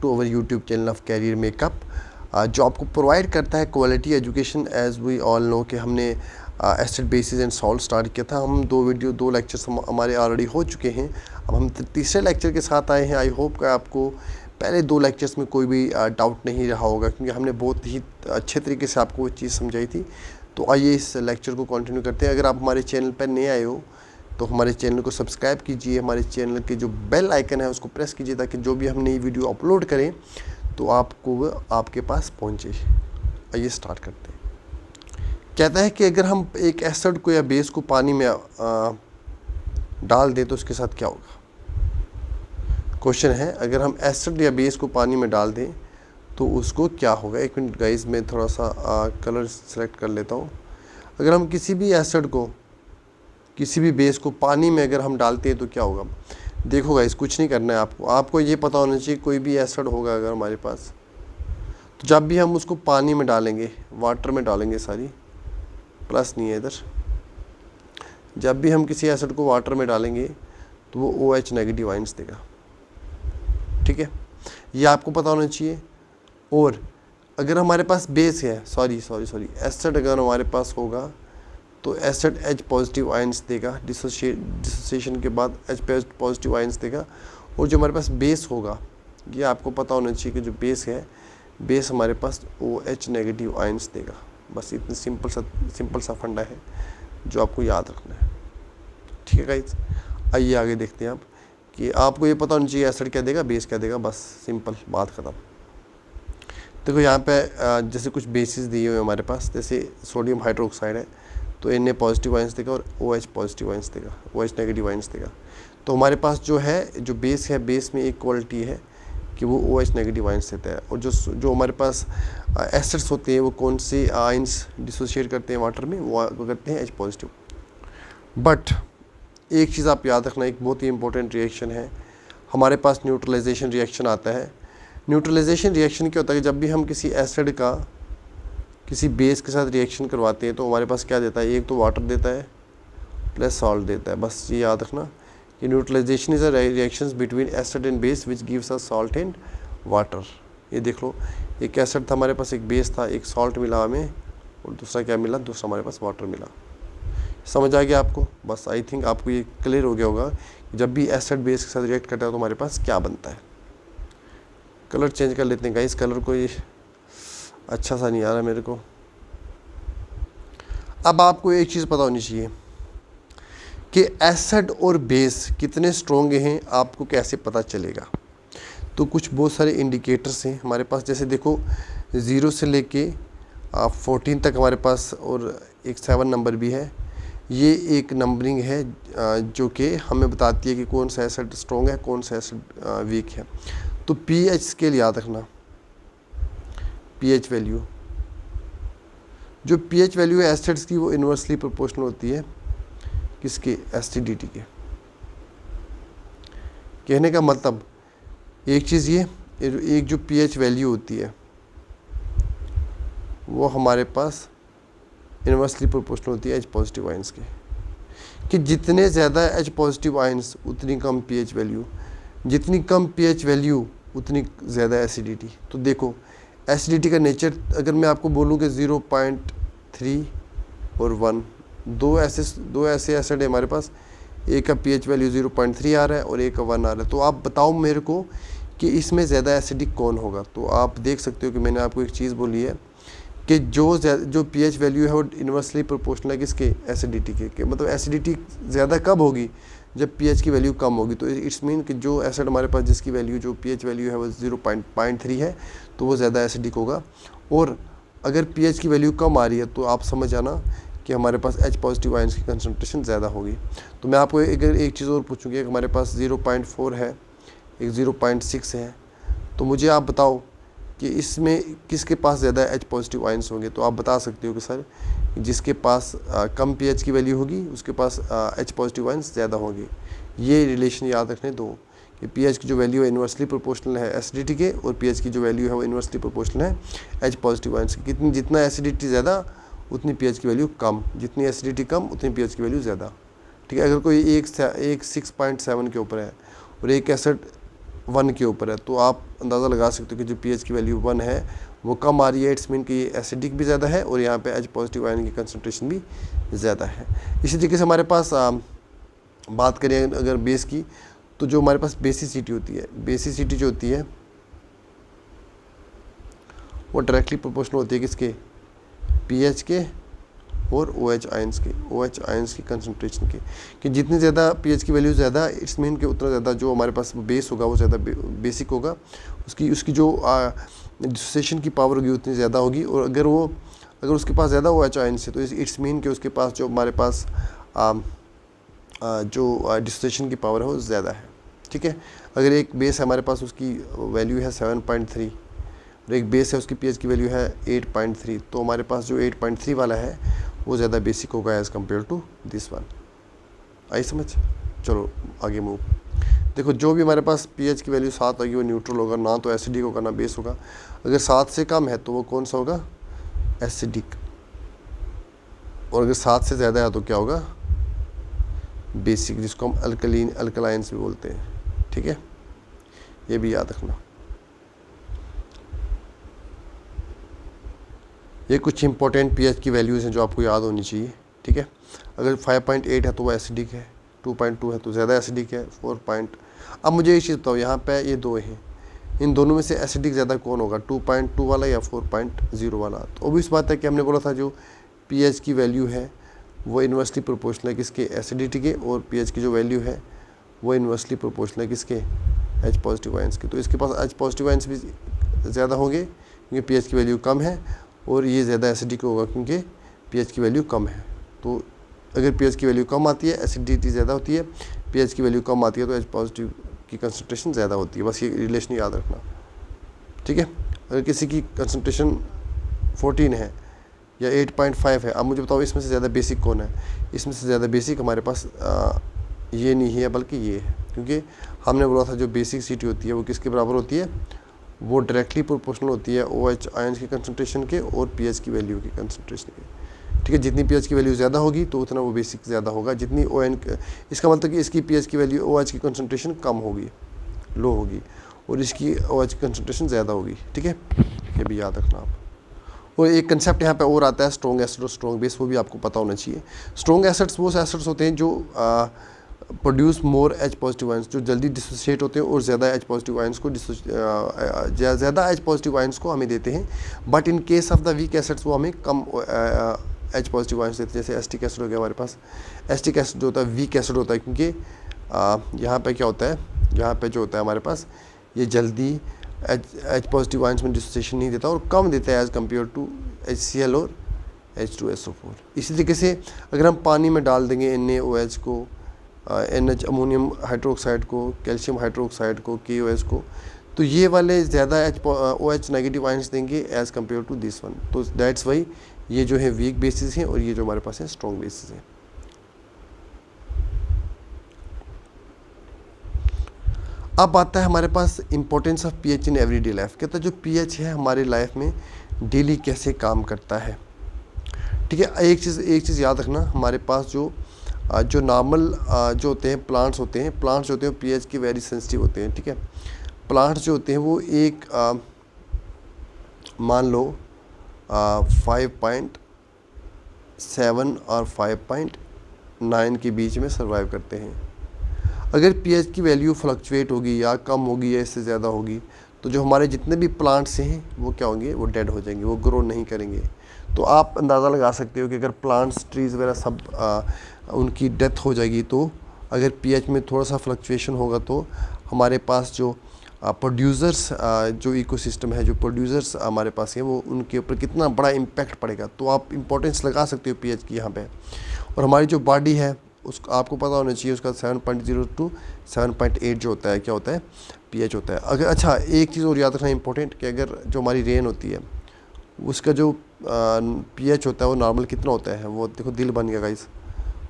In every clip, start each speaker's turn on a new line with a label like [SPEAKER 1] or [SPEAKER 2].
[SPEAKER 1] To our YouTube channel of career makeup, जो आपको provide करता है quality education. As we all know कि हमने acid bases and salt start किया था। हम 2 लेक्चर्स हमारे ऑलरेडी हो चुके हैं। अब हम तीसरे लेक्चर के साथ आए हैं। आई होप कि आपको पहले 2 लेक्चर्स में कोई भी डाउट नहीं रहा होगा, क्योंकि हमने बहुत ही अच्छे तरीके से आपको वो चीज़ समझाई थी। तो आइए इस लेक्चर को कंटिन्यू करते हैं। अगर आप हमारे चैनल पर नए आए हो तो हमारे चैनल को सब्सक्राइब कीजिए, हमारे चैनल के जो बेल आइकन है उसको प्रेस कीजिए, ताकि जो भी हम नई वीडियो अपलोड करें तो आपको वो आपके पास पहुंचे। आइए स्टार्ट करते हैं। कहता है कि अगर हम एक एसिड को या बेस को पानी में डाल दें तो उसके साथ क्या होगा। क्वेश्चन है, अगर हम एसिड या बेस को पानी में डाल दें तो उसको क्या होगा। एक मिनट गाइस, मैं थोड़ा सा कलर सेलेक्ट कर लेता हूँ। अगर हम किसी भी एसिड को, किसी भी बेस को पानी में अगर हम डालते हैं तो क्या होगा। देखो गाइस, कुछ नहीं करना है आपको ये पता होना चाहिए कोई भी एसिड होगा अगर हमारे पास, तो जब भी हम उसको पानी में डालेंगे, वाटर में डालेंगे, सारी प्लस नहीं है इधर, जब भी हम किसी एसिड को वाटर में डालेंगे तो वो OH नेगेटिव आयंस देगा। ठीक है, ये आपको पता होना चाहिए। और अगर हमारे पास बेस है, सॉरी एसिड अगर हमारे पास होगा तो एसिड H पॉजिटिव आयंस देगा, डिसोसिएशन के बाद H पॉजिटिव आयंस देगा। और जो हमारे पास बेस होगा, ये आपको पता होना चाहिए कि जो बेस है, बेस हमारे पास OH नेगेटिव आयंस देगा। बस इतनी सिंपल सा फंडा है जो आपको याद रखना है। ठीक है गाइस, आइए आगे देखते हैं आप कि आपको ये पता होना चाहिए एसिड क्या देगा, बेस क्या देगा। बस सिंपल बात खत्म। देखो यहाँ पे जैसे कुछ बेसिस दिए हुए हमारे पास, जैसे सोडियम हाइड्रोक्साइड है तो Na पॉजिटिव आयंस देगा और OH पॉजिटिव आयंस देगा, OH नेगेटिव आयंस देगा। तो हमारे पास जो है, जो बेस है, बेस में एक क्वालिटी है कि वो OH नेगेटिव आयंस देता है। और जो हमारे पास एसिड्स होते हैं वो कौन से आयंस डिसोशिएट करते हैं वाटर में, वो करते हैं H पॉजिटिव। बट एक चीज़ आप याद रखना, एक बहुत ही इंपॉर्टेंट रिएक्शन है, हमारे पास न्यूट्रलाइजेशन रिएक्शन आता है। न्यूट्रलाइजेशन रिएक्शन क्या होता है कि जब भी हम किसी एसिड का किसी बेस के साथ रिएक्शन करवाते हैं तो हमारे पास क्या देता है, एक तो वाटर देता है प्लस सॉल्ट देता है। बस ये याद रखना कि neutralisation is a reactions between acid and base which gives us salt and water. ये देख लो, एक एसिड था हमारे पास, एक बेस था, एक सॉल्ट मिला हमें और दूसरा क्या मिला, दूसरा हमारे पास वाटर मिला। समझ आ गया आपको। बस आई थिंक आपको ये क्लियर हो गया होगा कि जब भी एसिड बेस के साथ रिएक्ट करता है तो हमारे पास क्या बनता है। कलर चेंज कर लेते हैं गाइस, कलर को ये अच्छा सा नहीं आ रहा मेरे को। अब आपको एक चीज़ पता होनी चाहिए कि एसिड और बेस कितने स्ट्रॉन्ग हैं, आपको कैसे पता चलेगा। तो कुछ बहुत सारे इंडिकेटर्स हैं हमारे पास, जैसे देखो 0 से लेके 14 तक हमारे पास, और एक 7 नंबर भी है। ये एक नंबरिंग है जो कि हमें बताती है कि कौन सा एसिड स्ट्रॉन्ग है, कौन सा एसिड वीक है। तो pH स्केल याद रखना, pH वैल्यू, जो pH वैल्यू है एसिड्स की, वो इन्वर्सली प्रोपोर्शनल होती है किसके, एसिडिटी के। कहने का मतलब एक चीज़ ये, एक जो pH वैल्यू होती है वो हमारे पास इन्वर्सली प्रोपोर्शनल होती है H पॉजिटिव आयंस के, कि जितने ज़्यादा H पॉजिटिव आयंस उतनी कम pH वैल्यू, जितनी कम pH वैल्यू उतनी ज़्यादा एसिडिटी। तो देखो एसिडिटी का नेचर, अगर मैं आपको बोलूँ कि 0.3 और 1, दो ऐसे एसिड है हमारे पास, एक का pH वैल्यू 0.3 आ रहा है और एक का 1 आ रहा है। तो आप बताओ मेरे को कि इसमें ज़्यादा एसिडिक कौन होगा। तो आप देख सकते हो कि मैंने आपको एक चीज़ बोली है कि जो pH वैल्यू है वो इन्वर्सली प्रोपोर्शनल है किसके, एसिडिटी के। मतलब एसिडिटी ज़्यादा कब होगी, जब pH की वैल्यू कम होगी। तो इट्स मीन कि जो एसिड हमारे पास जिसकी वैल्यू, जो pH वैल्यू है वो 0.3 है तो वो ज़्यादा एसिडिक होगा। और अगर pH की वैल्यू कम आ रही है तो आप समझ आना कि हमारे पास H पॉजिटिव आयंस की कंसनट्रेशन ज़्यादा होगी। तो मैं आपको अगर एक चीज़ और पूछूँगी, एक हमारे पास 0.4 है, एक 0.6 है, तो मुझे आप बताओ कि इसमें किसके पास ज़्यादा H पॉजिटिव आयंस होंगे। तो आप बता सकते हो कि सर जिसके पास कम pH की वैल्यू होगी उसके पास H पॉजिटिव आयंस ज़्यादा होंगे। ये रिलेशन याद रखने दो कि pH की जो वैल्यू है इन्वर्सली प्रोपोर्शनल है एसिडिटी के, और pH की जो वैल्यू है वो इन्वर्सली प्रोपोर्शनल है H पॉजिटिव आयंस की। जितना एसिडिटी ज़्यादा उतनी pH की वैल्यू कम, जितनी एसिडिटी कम उतनी pH की वैल्यू ज़्यादा। ठीक है, अगर कोई एक 6.7 के ऊपर है और एक एसिड 1 के ऊपर है, तो आप अंदाज़ा लगा सकते हो कि जो pH की वैल्यू 1 है वो कम आ रही है। इट्स मीन कि ये एसिडिक भी ज़्यादा है और यहाँ पे H पॉजिटिव आयन की कंसनट्रेशन भी ज़्यादा है। इसी तरीके से हमारे पास बात करें अगर बेस की, तो जो हमारे पास बेसिसिटी होती है, बेसिसिटी जो होती है वो डायरेक्टली प्रोपोर्शनल होती है किसके, pH के और OH आयंस के, OH आयंस की कंसनट्रेशन के, कि जितनी ज़्यादा pH की वैल्यू ज़्यादा, इट्स मीन कि उतना ज़्यादा जो हमारे पास बेस होगा वो ज़्यादा बेसिक होगा, उसकी जो डिसोसिएशन की पावर होगी उतनी ज़्यादा होगी। और अगर उसके पास ज़्यादा OH आयंस है तो इट्स मीन कि उसके पास जो हमारे पास जो डिसोसिएशन की पावर है वो ज़्यादा है। ठीक है, अगर एक बेस है हमारे पास, उसकी वैल्यू है 7.3 और एक बेस है उसकी pH की वैल्यू है 8.3, तो हमारे पास जो 8.3 वाला है वो ज़्यादा बेसिक होगा as compare to this one. आई समझ? चलो आगे मूव। देखो, जो भी हमारे पास pH की वैल्यू 7 होगी वो न्यूट्रल होगा, ना तो एसिडिक होगा ना बेस होगा। अगर 7 से कम है तो वो कौन सा होगा, एसिडिक, और अगर 7 से ज़्यादा है तो क्या होगा, बेसिक, जिसको हम अल्कलाइंस भी बोलते हैं। ठीक है, ये भी याद रखना। ये कुछ इंपॉर्टेंट pH की वैल्यूज़ हैं जो आपको याद होनी चाहिए। ठीक है, अगर 5.8 है तो वो एसिडिक है, 2.2 है तो ज़्यादा एसिडिक है, 4. अब मुझे एक चीज़ बताओ, यहाँ पे ये दो हैं, इन दोनों में से एसिडिक ज़्यादा कौन होगा, 2.2 वाला या 4.0 वाला? तो obvious बात है कि हमने बोला था जो pH की वैल्यू है वो इन्वर्सली प्रोपोर्शनल है किसके, एसिडिटी के, और pH की जो वैल्यू है वो इन्वर्सली प्रोपोर्शनल है किसके, H पॉजिटिव आयंस के। तो इसके पास H पॉजिटिव आयंस भी ज़्यादा होंगे क्योंकि pH की वैल्यू कम है, और ये ज़्यादा एसिडिक होगा क्योंकि pH की वैल्यू कम है। तो अगर pH की वैल्यू कम आती है एसिडिटी ज़्यादा होती है, pH की वैल्यू कम आती है तो H पॉजिटिव की कंसनट्रेशन ज़्यादा होती है। बस ये रिलेशन याद रखना। ठीक है, अगर किसी की कंसनट्रेशन 14 है या 8.5 है, अब मुझे बताओ इसमें से ज़्यादा बेसिक कौन है? इसमें से ज़्यादा बेसिक हमारे पास ये नहीं है बल्कि ये है, क्योंकि हमने बोला था जो बेसिक सिटी होती है वो किसके बराबर होती है, वो डायरेक्टली प्रोपोर्शनल होती है OH आयंस की कंसनट्रेशन के और pH की वैल्यू की कंसनट्रेशन के। ठीक है, जितनी pH की वैल्यू ज़्यादा होगी तो उतना वो बेसिक ज़्यादा होगा, जितनी इसका मतलब कि इसकी pH की वैल्यू OH की कंसनट्रेशन कम होगी, लो होगी, और इसकी OH की कंसनट्रेशन ज़्यादा होगी। ठीक है, ये भी याद रखना आप। और एक कंसेप्ट यहाँ पे और आता है स्ट्रॉन्ग एसिड और स्ट्रॉन्ग बेस, वो भी आपको पता होना चाहिए। स्ट्रॉन्ग एसिड्स वो एसिड्स होते हैं जो produce more H positive ions, जो जल्दी डिसोसिएट होते हैं और ज़्यादा H पॉजिटिव आयंस को ज़्यादा H पॉजिटिव आयंस को हमें देते हैं। But in case of the weak acids वो हमें कम H पॉजिटिव आयंस देते हैं। जैसे एसिटिक एसिड हो गया हमारे पास, एसिटिक एसिड जो होता है वीक एसिड होता है, क्योंकि यहाँ पे क्या होता है, यहाँ पे जो होता है हमारे पास ये जल्दी H पॉजिटिव आयंस में डिसोसिएशन नहीं देता और कम देता है एज़ कम्पेयर टू HCl और H2SO4। इसी तरीके से अगर हम पानी में डाल देंगे NaOH को, NH अमोनियम हाइड्रोक्साइड को, कैल्शियम हाइड्रोक्साइड को, KOH को, तो ये वाले ज़्यादा OH नेगेटिव आयंस देंगे as compare to this one. तो दैट्स वाई ये जो है वीक बेसिस हैं और ये जो हमारे पास है स्ट्रॉन्ग बेसिस हैं। अब आता है हमारे पास importance of pH in everyday life. कहता है जो pH है हमारी लाइफ में डेली कैसे काम करता है। ठीक है, एक चीज़ याद रखना, हमारे पास जो नॉर्मल जो होते हैं प्लांट्स होते हैं pH की वेरी सेंसिटिव होते हैं। ठीक है, प्लांट्स जो होते हैं वो एक मान लो 5.7 और 5.9 के बीच में सर्वाइव करते हैं। अगर pH की वैल्यू फ्लक्चुएट होगी या कम होगी या इससे ज़्यादा होगी तो जो हमारे जितने भी प्लांट्स हैं वो क्या होंगे, वो डेड हो जाएंगे, वो ग्रो नहीं करेंगे। तो आप अंदाज़ा लगा सकते हो कि अगर प्लांट्स, ट्रीज़ वगैरह सब उनकी डेथ हो जाएगी, तो अगर pH में थोड़ा सा फ्लक्चुएशन होगा तो हमारे पास जो प्रोड्यूसर्स जो इकोसिस्टम है, जो प्रोड्यूसर्स हमारे पास हैं, वो उनके ऊपर कितना बड़ा इम्पैक्ट पड़ेगा। तो आप इम्पोर्टेंस लगा सकते हो pH की यहाँ पे। और हमारी जो बॉडी है उसको आपको पता होना चाहिए, उसका 7.0 टू 7.8 जो होता है क्या होता है, pH होता है। अगर अच्छा एक चीज़ और याद रखना इंपॉर्टेंट, कि अगर जो हमारी रेन होती है उसका जो pH होता है वो नॉर्मल कितना होता है, वो देखो दिल बन गया गाइस,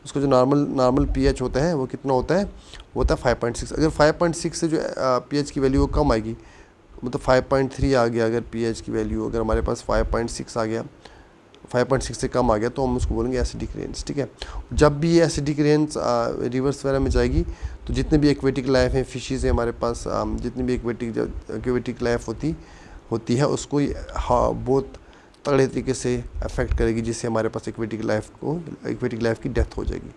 [SPEAKER 1] उसका जो नॉर्मल pH होता है वो कितना होता है, वो होता है 5.6। अगर 5.6 से जो pH की वैल्यू वो कम आएगी, मतलब 5.3 आ गया अगर pH की वैल्यू, अगर हमारे पास 5.6 आ गया 5.6 से कम आ गया तो हम उसको बोलेंगे एसिडिक रेंज, ठीक है। जब भी ये एसिडिक रेंज रिवर्स वगैरह में जाएगी तो जितने भी एक्वेटिक लाइफ हैं, फिशेज़ हैं हमारे पास, जितनी भी एक्वेटिक लाइफ होती है उसको बहुत तगड़े तरीके से अफेक्ट करेगी, जिससे हमारे पास एक्वेटिक लाइफ की डेथ हो जाएगी।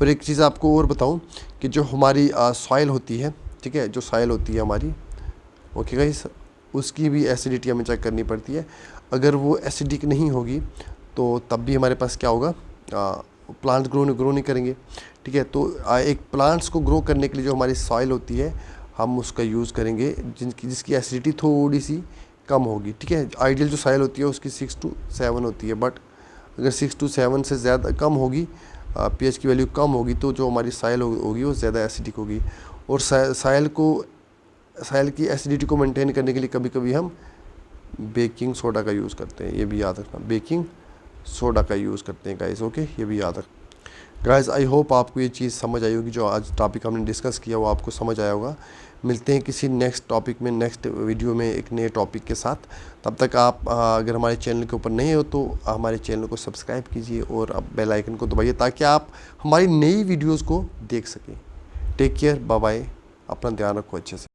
[SPEAKER 1] और एक चीज़ आपको और बताऊं कि जो हमारी सॉइल होती है, ठीक है, जो सॉइल होती है हमारी, ओके गाइस, उसकी भी एसिडिटी हमें चेक करनी पड़ती है। अगर वो एसिडिक नहीं होगी तो तब भी हमारे पास क्या होगा, प्लांट ग्रो नहीं करेंगे, ठीक है। तो एक प्लांट्स को ग्रो करने के लिए जो हमारी सॉइल होती है हम उसका यूज़ करेंगे जिसकी एसिडिटी थोड़ी सी कम होगी, ठीक है। आइडियल जो सॉइल होती है उसकी 6 to 7 होती है, बट अगर 6 to 7 से ज़्यादा कम होगी, पीएच की वैल्यू कम होगी, तो जो हमारी सॉइल होगी वो ज़्यादा एसिडिक होगी। और सॉइल की एसिडिटी को मेंटेन करने के लिए कभी कभी हम बेकिंग सोडा का यूज़ करते हैं, ये भी याद रखना, बेकिंग सोडा का यूज़ करते हैं गाइस, ओके, ये भी याद रखना। गाइस आई होप आपको ये चीज़ समझ आई होगी, जो आज टॉपिक हमने डिस्कस किया वो आपको समझ आया होगा। मिलते हैं किसी नेक्स्ट टॉपिक में, नेक्स्ट वीडियो में एक नए टॉपिक के साथ। तब तक आप अगर हमारे चैनल के ऊपर नए हो तो हमारे चैनल को सब्सक्राइब कीजिए और अब बेल आइकन को दबाइए ताकि आप हमारी नई वीडियोज़ को देख सकें। टेक केयर, बाय बाय, अपना ध्यान रखो अच्छे से।